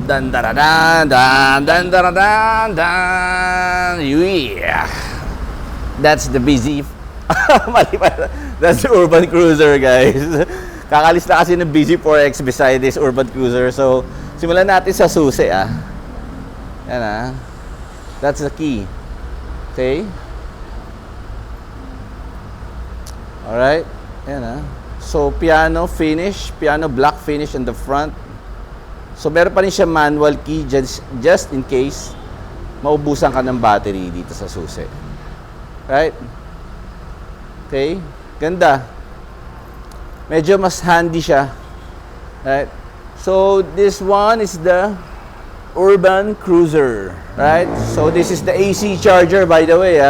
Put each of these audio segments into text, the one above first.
Dan da da dan dan dan da da dan dan. Yeah. That's the BZ. Mali pala. That's the Urban Cruiser, guys. Kakalis na kasi ng BZ4X beside this Urban Cruiser. So, simulan natin sa susi, ah. Yan, ah. That's the key. Okay? Alright. Yan, ah. So, piano finish. Piano black finish in the front. So, meron pa rin siya manual key just in case maubusan ka ng battery dito sa susi. Right? Okay? Ganda. Medyo mas handy siya. Right? So, this one is the Urban Cruiser. Right? So, this is the AC charger, by the way.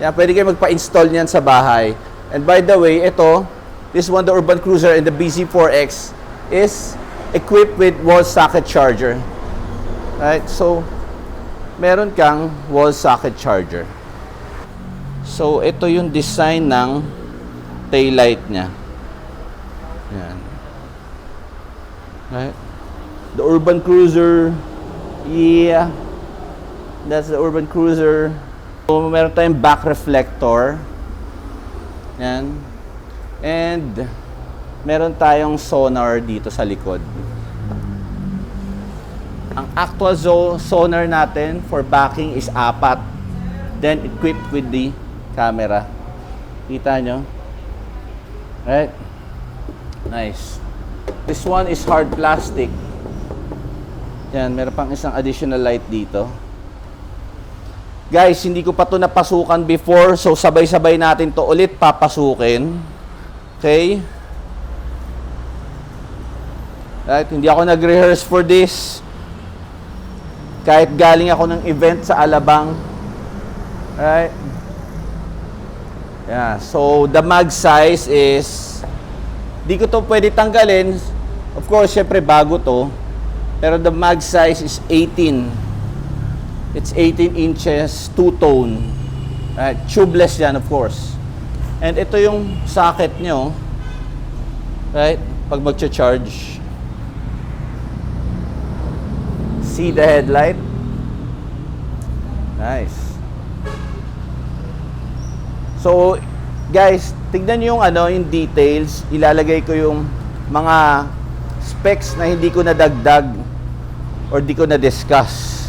Yan, pwede kayo magpa-install niyan sa bahay. And by the way, ito, this one, the Urban Cruiser and the BZ4X is equipped with wall socket charger. Right? So, meron kang wall socket charger. So, ito yung design ng taillight niya. Yan. Right? The Urban Cruiser. Yeah. That's the Urban Cruiser. So, meron tayong back reflector. Yan. And, meron tayong sonar dito sa likod. Ang actual sonar natin for backing is 4. Then, equipped with the camera. Kita nyo? Right? Nice. This one is hard plastic. Yan, meron pang isang additional light dito. Guys, hindi ko pa ito napasukan before. So, sabay-sabay natin to ulit papasukin. Okay? Right? Hindi ako nag-rehearse for this. Kahit galing ako ng event sa Alabang. Right? Yeah. So, the mag size is, di ko to pwede tanggalin. Of course, syempre bago to. Pero the mag size is 18. It's 18 inches, two-tone. Right? Tubeless yan, of course. And ito yung socket nyo. Right? Pag mag-charge. See the headlight? Nice. So, guys, tignan nyo yung details. Ilalagay ko yung mga specs na hindi ko nadagdag or di ko na-discuss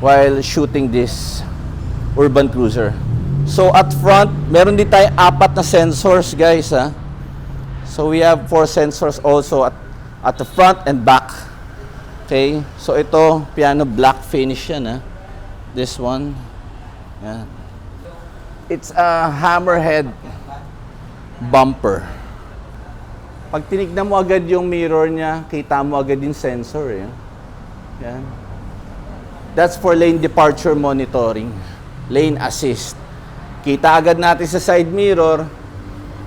while shooting this Urban Cruiser. So, at front, meron din tayong 4 na sensors, guys, ha? So, we have 4 sensors also at the front and back. Okay? So, ito, piano black finish yan, ha? This one. Yan. It's a hammerhead bumper. Pag tinignan mo agad yung mirror niya, kita mo agad yung sensor. Eh. Yan. That's for lane departure monitoring. Lane assist. Kita agad natin sa side mirror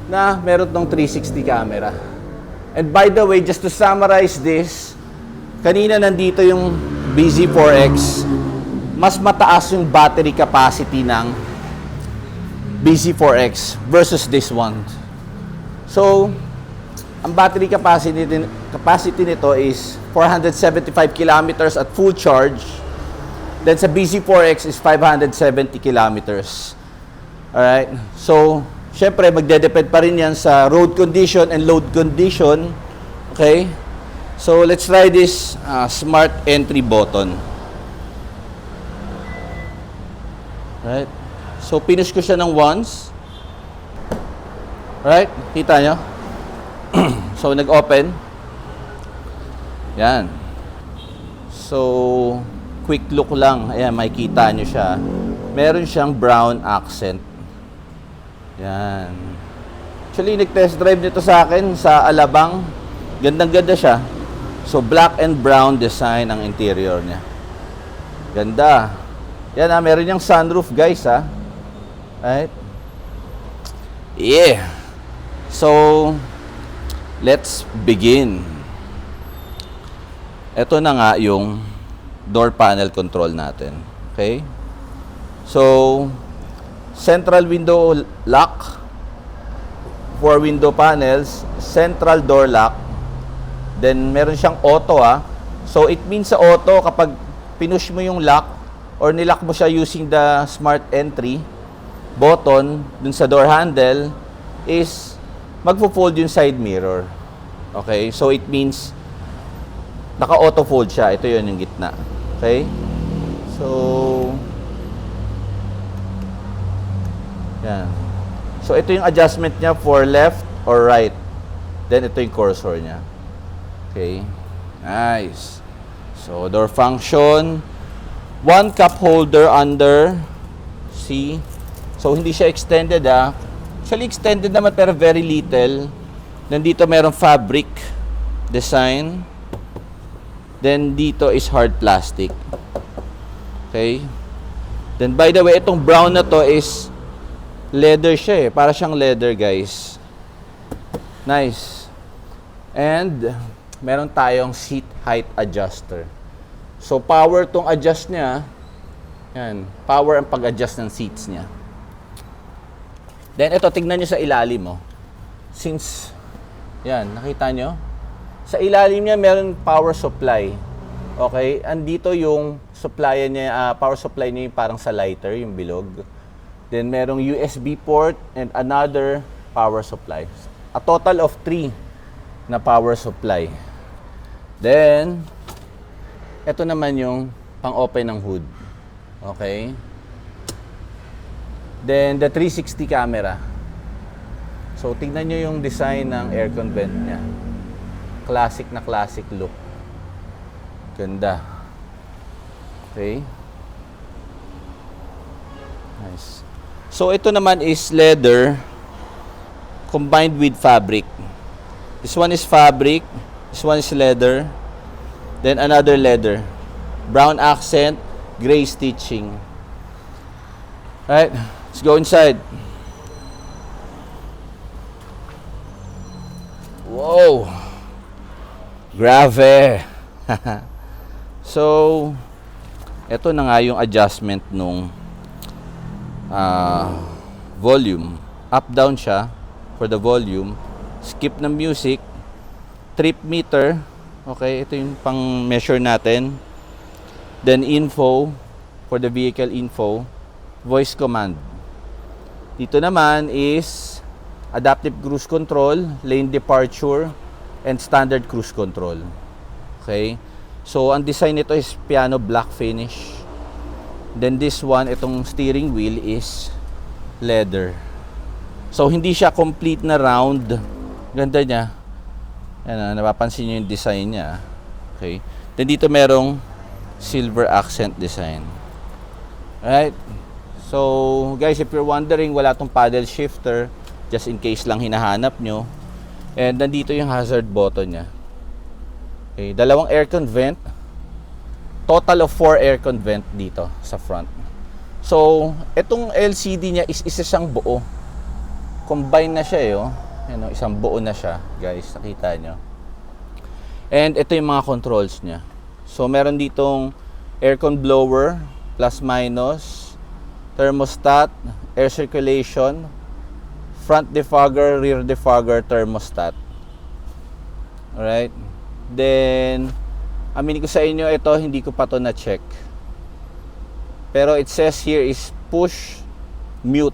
na meron tong 360 camera. And by the way, just to summarize this, kanina nandito yung BZ4X. Mas mataas yung battery capacity ng BZ4X versus this one. So, ang battery capacity nito is 475 kilometers at full charge. Then sa BZ4X is 570 kilometers. Alright? So, syempre, magdedepend pa rin yan sa road condition and load condition. Okay? So, let's try this smart entry button. Right? So, finish ko siya ng once. Right? Kita nyo? So, nag-open. Yan. So, quick look lang. Ayan, makikita nyo siya. Meron siyang brown accent. Yan. Actually, nag-test drive nito sa akin sa Alabang. Gandang-ganda siya. So, black and brown design ang interior niya. Ganda. Yan, meron niyang sunroof, guys, ha. Right? Yeah. So, let's begin. Ito na nga yung door panel control natin. Okay? So, central window lock, 4 window panels, central door lock, then meron siyang auto So it means sa auto, kapag pinush mo yung lock or nilock mo siya using the smart entry button dun sa door handle, is magpo-fold yung side mirror. Okay? So it means naka-auto fold siya. Ito yun yung gitna. Okay? So yan. So ito yung adjustment niya for left or right. Then ito yung cursor niya. Okay? Nice. So door function, one cup holder under. See? So hindi siya extended Actually extended naman pero very little. Nandito merong fabric design. Then dito is hard plastic. Okay? Then by the way, itong brown na to is leather siya para siyang leather, guys. Nice. And meron tayong seat height adjuster. So power tong adjust niya. Yan, power ang pag-adjust ng seats niya. Then ito, tignan nyo sa ilalim mo. Since, yan, nakita nyo? Sa ilalim niya, meron power supply. Okay? Andito yung supply niya, power supply niya yung parang sa lighter, yung bilog. Then merong USB port and another power supply. A total of 3 na power supply. Then, ito naman yung pang-open ng hood. Okay? Then, the 360 camera. So, tignan nyo yung design ng aircon vent niya. Classic na classic look. Ganda. Okay? Nice. So, ito naman is leather combined with fabric. This one is fabric. This one is leather. Then, another leather. Brown accent, gray stitching. Alright, let's go inside. Wow! Grave! So, eto na nga yung adjustment nung volume. Up-down siya for the volume. Skip ng music. Trip meter. Okay, ito yung pang-measure natin. Then info for the vehicle info. Voice command. Dito naman is adaptive cruise control, lane departure, and standard cruise control. Okay? So, ang design nito is piano black finish. Then this one, itong steering wheel is leather. So, hindi siya complete na round. Ganda niya. Yan, napapansin nyo yung design niya. Okay? Then dito merong silver accent design. Alright? So, guys, if you're wondering, wala tong paddle shifter, just in case lang hinahanap nyo. And nandito yung hazard button niya. Okay, dalawang aircon vent. Total of 4 aircon vent dito sa front. So, itong LCD niya is isa siyang buo. Combine na siya, Ano, isang buo na siya, guys. Nakita nyo. And ito yung mga controls niya. So, meron ditong aircon blower, plus minus, thermostat, air circulation, front defogger, rear defogger, thermostat. Alright? Then, aminin ko sa inyo, ito, hindi ko pa to na-check. Pero it says here is push, mute.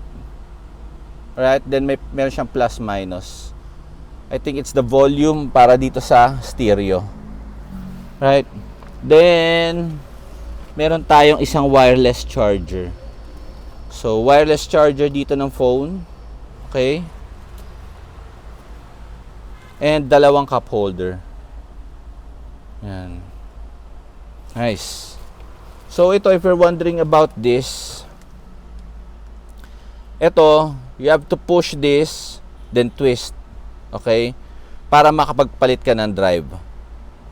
Alright? Then, meron siyang plus minus. I think it's the volume para dito sa stereo. Right? Then, meron tayong isang wireless charger. So, wireless charger dito ng phone. Okay? And dalawang cup holder. Yan. Nice. So, ito, if you're wondering about this, ito, you have to push this, then twist. Okay? Para makapagpalit ka ng drive.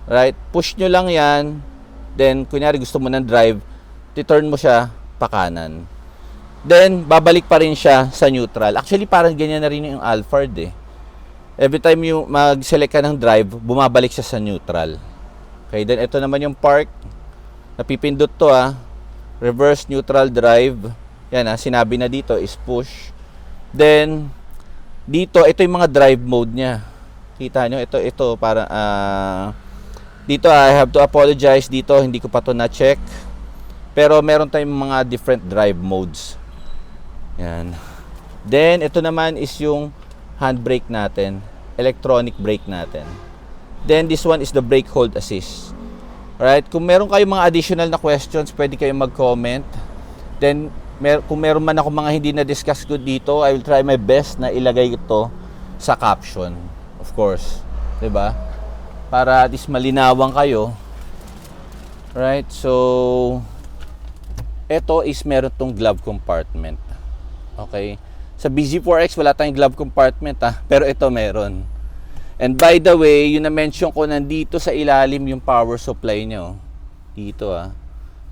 Right? Push nyo lang yan. Then, kunyari gusto mo ng drive, ti-turn mo siya pa kanan. Then, babalik pa rin siya sa neutral. Actually, parang ganyan na rin yung Alphard Every time yung mag-select ka ng drive, bumabalik siya sa neutral. Okay, then ito naman yung park. Napipindot to Reverse neutral drive. Yan sinabi na dito is push. Then, dito, ito yung mga drive mode niya. Kita nyo, ito para Dito, I have to apologize dito, hindi ko pa to na-check. Pero meron tayong mga different drive modes. Yan. Then, ito naman is yung handbrake natin, electronic brake natin. Then, this one is the brake hold assist. Alright, kung meron kayong mga additional na questions, pwede kayong mag-comment. Then, kung meron man ako mga hindi na-discuss ko dito, I will try my best na ilagay ito sa caption. Of course. 'Di ba? Para at least malinawan kayo. Right? So, ito is meron tong glove compartment. Okay? Sa BZ4X, wala tayong glove compartment pero ito meron. And by the way, yung na-mention ko, nandito sa ilalim yung power supply nyo. Dito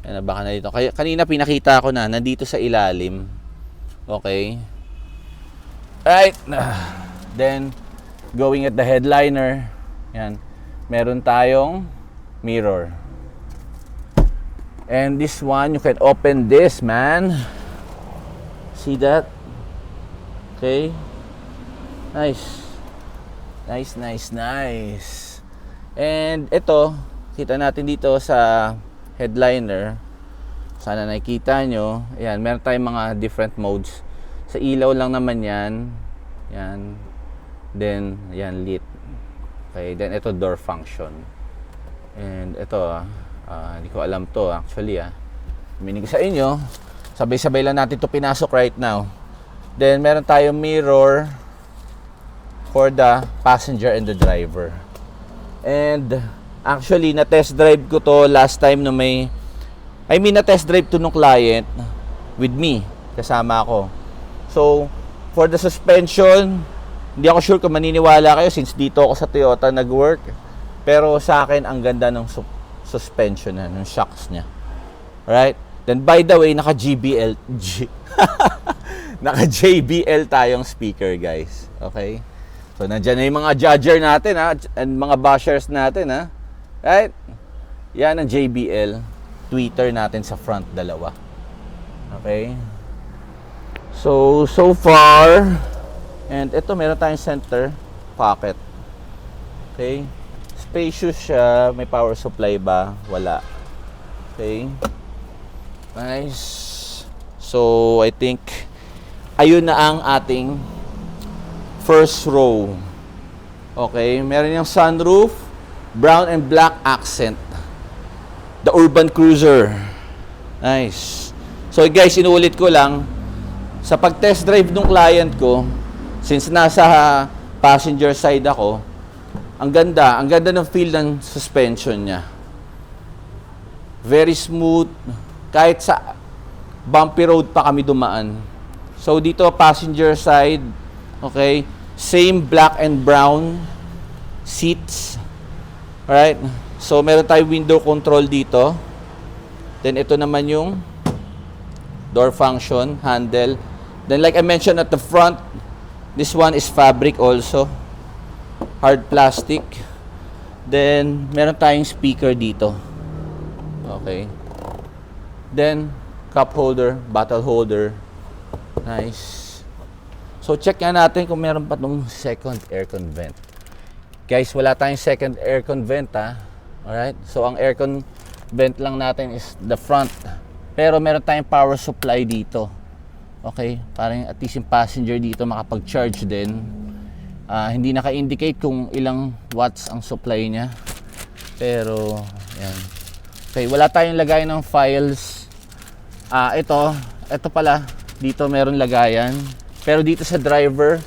Yan, baka na dito. Kanina pinakita ko na, nandito sa ilalim. Okay? Right. Then, going at the headliner. Yan. Meron tayong mirror. And this one, you can open this, man. See that? Okay? Nice. Nice. And ito, kita natin dito sa headliner. Sana nakikita nyo. Ayan, meron tayong mga different modes. Sa ilaw lang naman yan. Yan. Then, ayan, lit. Okay, then ito door function. And ito, hindi ko alam to actually. Minig sa inyo. Sabay-sabay lang natin to pinasok right now. Then, meron tayong mirror for the passenger and the driver. And actually, na-test drive ko to last time na na-test drive to nung client with me. Kasama ako. So, for the suspension, hindi ako sure kung maniniwala kayo since dito ako sa Toyota nag-work. Pero sa akin, ang ganda ng suspension ng shocks niya. Alright? Then, by the way, naka-JBL tayong speaker, guys. Okay? So, nandyan na yung mga judger natin, and mga bashers natin, Right? Yan ang JBL tweeter natin sa front, dalawa. Okay? So far, and ito, meron tayong center pocket. Okay? Spacious siya. May power supply ba? Wala. Okay? Nice. So, I think, ayun na ang ating first row. Okay? Meron yung sunroof, brown and black accent. The Urban Cruiser. Nice. So guys, inuulit ko lang, sa pag-test drive ng client ko, since nasa passenger side ako, ang ganda ng feel ng suspension niya. Very smooth. Kahit sa bumpy road pa kami dumaan. So dito, passenger side, okay, same black and brown seats. Alright, so meron tayong window control dito. Then ito naman yung door function, handle. Then like I mentioned at the front, this one is fabric also. Hard plastic. Then meron tayong speaker dito. Okay. Then cup holder, bottle holder. Nice. So check nga natin kung meron pa tong second aircon vent. Guys, wala tayong second aircon vent Alright? So, ang aircon vent lang natin is the front. Pero meron tayong power supply dito. Okay? Parang at least yung passenger dito makapag-charge din. Hindi naka-indicate kung ilang watts ang supply niya. Pero, yan. Okay, wala tayong lagay ng files. Ito pala. Dito meron lagayan. Pero dito sa driver,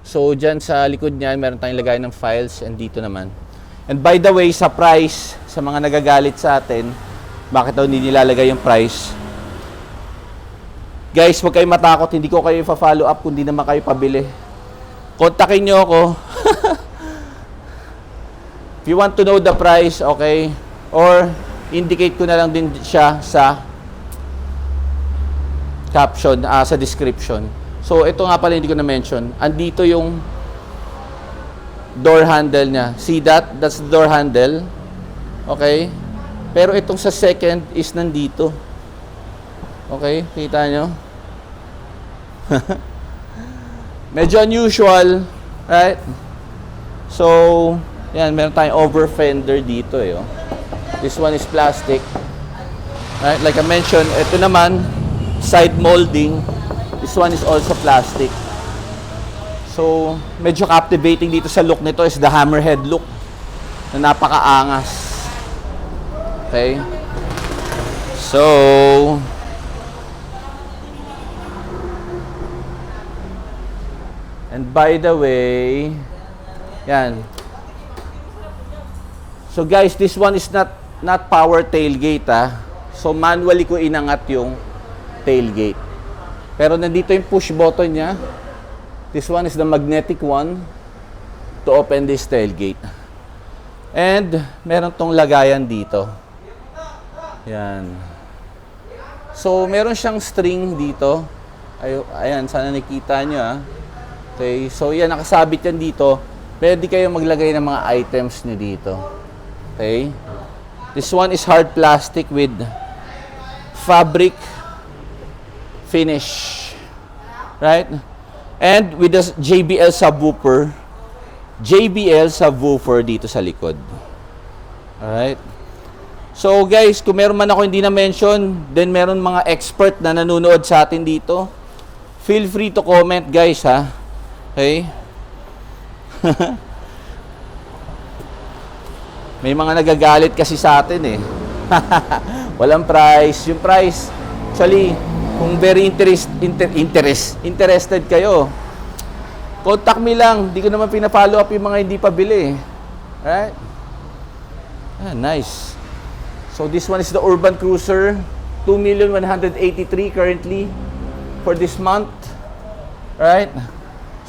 so, dyan sa likod niyan, meron tayong lagay ng files, and dito naman. And by the way, sa price, sa mga nagagalit sa atin, bakit daw hindi nilalagay yung price? Guys, huwag kayong matakot, hindi ko kayo i-follow up kung hindi naman kayo pabili. Kontakin nyo ako. If you want to know the price, okay? Or, indicate ko na lang din siya sa caption, sa description. So, ito nga pala hindi ko na-mention. Andito yung door handle niya. See that? That's the door handle. Okay? Pero itong sa second is nandito. Okay? Kita nyo? Medyo unusual. Right? So, Yan, meron tayong over fender dito eh. Oh. This one is plastic. Right? Like I mentioned, ito naman, side molding. This one is also plastic. So, medyo captivating dito sa look nito is the hammerhead look na napakaangas. Okay? So, and by the way, yan. So guys, this one is not power tailgate So manually ko inangat yung tailgate. Pero nandito yung push button niya. This one is the magnetic one to open this tailgate. And meron tong lagayan dito. Yan. So meron siyang string dito. Ayan, sana nakita nyo Okay, so yan, nakasabit yan dito. Pwede kayo maglagay ng mga items nyo dito. Okay. This one is hard plastic with fabric finish. Right? And with the JBL subwoofer. JBL subwoofer dito sa likod. Alright. So guys, kung meron man ako hindi na-mention, then meron mga expert na nanonood sa atin dito. Feel free to comment guys Okay? May mga nagagalit kasi sa atin Walang price. Yung price, actually, kung very interested kayo, contact me lang. Hindi ko naman pina-follow up yung mga hindi pa bili. Right? Nice. So this one is the Urban Cruiser. 2,183,000 currently for this month. Right?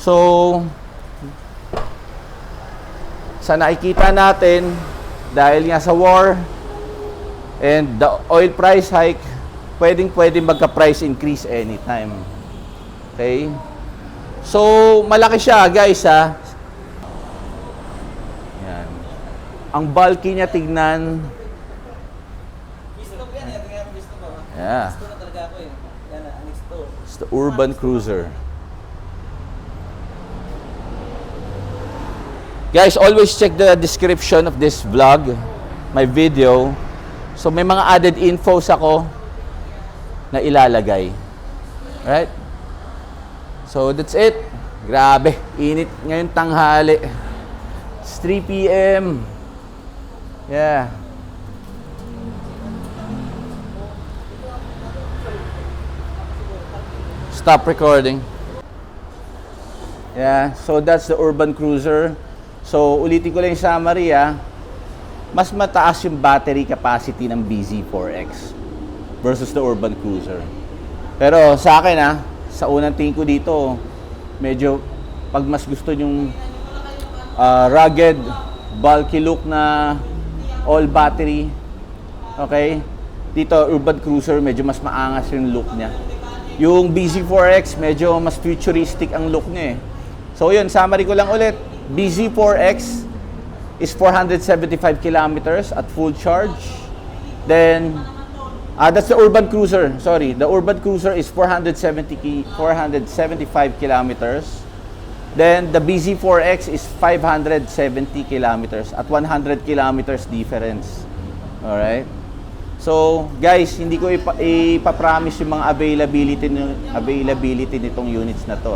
So, sa nakikita natin, dahil nga sa war and the oil price hike, pwedeng magka-price increase anytime. Okay? So, malaki siya, guys, Yan. Ang bulky niya, tignan. Yeah. It's the Urban Cruiser. Guys, always check the description of this vlog, my video. So, may mga added infos ako na ilalagay. Right? So, that's it. Grabe, init ngayon tanghali. It's 3 p.m. Yeah. Stop recording. Yeah, so that's the Urban Cruiser. So, ulitin ko lang yung summary Mas mataas yung battery capacity ng BZ4X versus the Urban Cruiser. Pero sa akin sa unang tingin ko dito, medyo pag mas gusto yung rugged, bulky look na all battery, okay? Dito, Urban Cruiser, medyo mas maangas yung look niya. Yung BZ4X, medyo mas futuristic ang look niya So yun, summary ko lang ulit. BZ4X is 475 kilometers at full charge. Then, that's the Urban Cruiser. Sorry, the Urban Cruiser is 475 kilometers. Then, the BZ4X is 570 kilometers at 100 kilometers difference. Alright? So, guys, hindi ko ipapromise yung mga availability nitong units na to.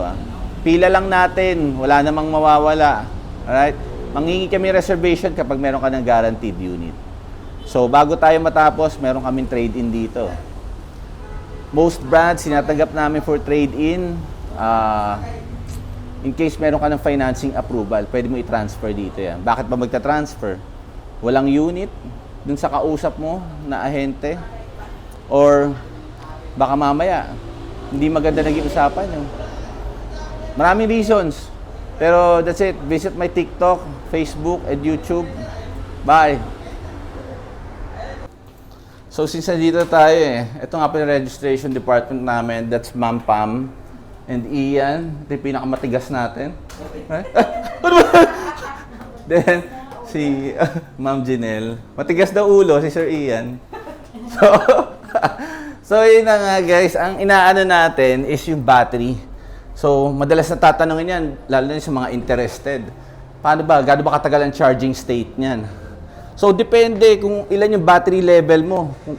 Pila lang natin, wala namang mawawala. Alright? Manghingi kami reservation kapag meron ka ng guaranteed unit. So, bago tayo matapos, meron kaming trade-in dito. Most brands, sinatanggap namin for trade-in. In case meron ka ng financing approval, pwede mo i-transfer dito yan. Bakit ba magta-transfer? Walang unit dun sa kausap mo na ahente? Or baka mamaya, hindi maganda naging usapan yun. Maraming reasons. Pero that's it. Visit my TikTok, Facebook, and YouTube. Bye! So since nandito tayo ito nga po yung registration department namin. That's Ma'am Pam and Ian. Ito yung pinakamatigas natin. Right? Then, si Ma'am Janelle. Matigas daw ulo, si Sir Ian. So yun na nga guys. Ang inaano natin is yung battery. So, madalas na tatanungin yan, lalo na sa mga interested. paano ba, gaano ba katagal ang charging state niyan. So, depende kung ilan yung battery level mo. Kung,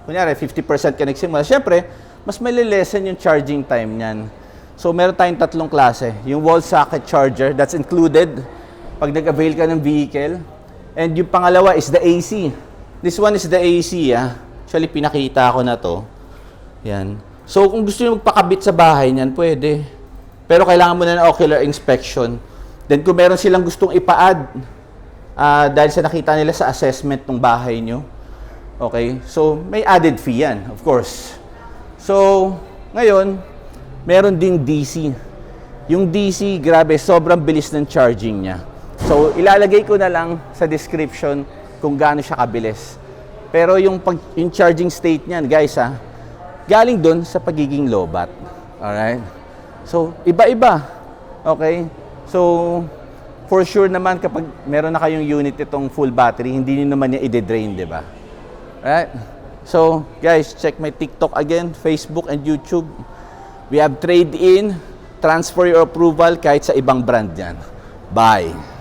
kunyari, 50% ka nagsimula. Siyempre, mas malilesen yung charging time niyan. So, meron tayong tatlong klase. Yung wall socket charger, that's included pag nag-avail ka ng vehicle. And yung pangalawa is the AC. This one is the AC, ah. Actually, pinakita ko na to. Yan. So, kung gusto nyo magpakabit sa bahay niyan, pwede. Pero kailangan mo na ng ocular inspection. Then, kung meron silang gustong ipa-add, dahil sa nakita nila sa assessment ng bahay nyo, okay? So, may added fee yan, of course. So, ngayon, meron ding DC. Yung DC, grabe, sobrang bilis ng charging niya. So, ilalagay ko na lang sa description kung gaano siya kabilis. Pero yung charging state niyan, guys, galing doon sa pagiging low-bat. Alright? So, iba-iba. Okay? So, for sure naman kapag meron na kayong unit itong full battery, hindi nyo naman niya i-drain, di ba? Alright? So, guys, check my TikTok again, Facebook and YouTube. We have trade-in, transfer your approval kahit sa ibang brand yan. Bye!